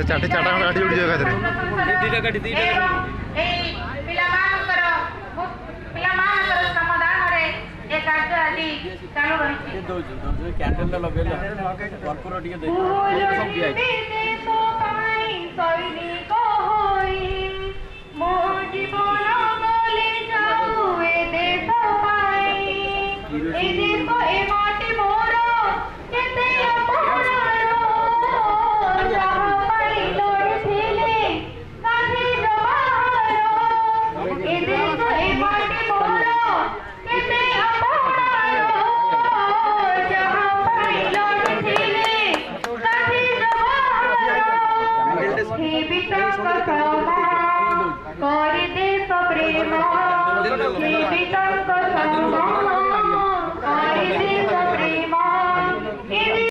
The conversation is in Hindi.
चाटे चाटा गाड़ी जोड़ी जगह दीटा गाड़ी कैंडल लगेला कर्पूर टिके दे सब दिया कर दे प्रेम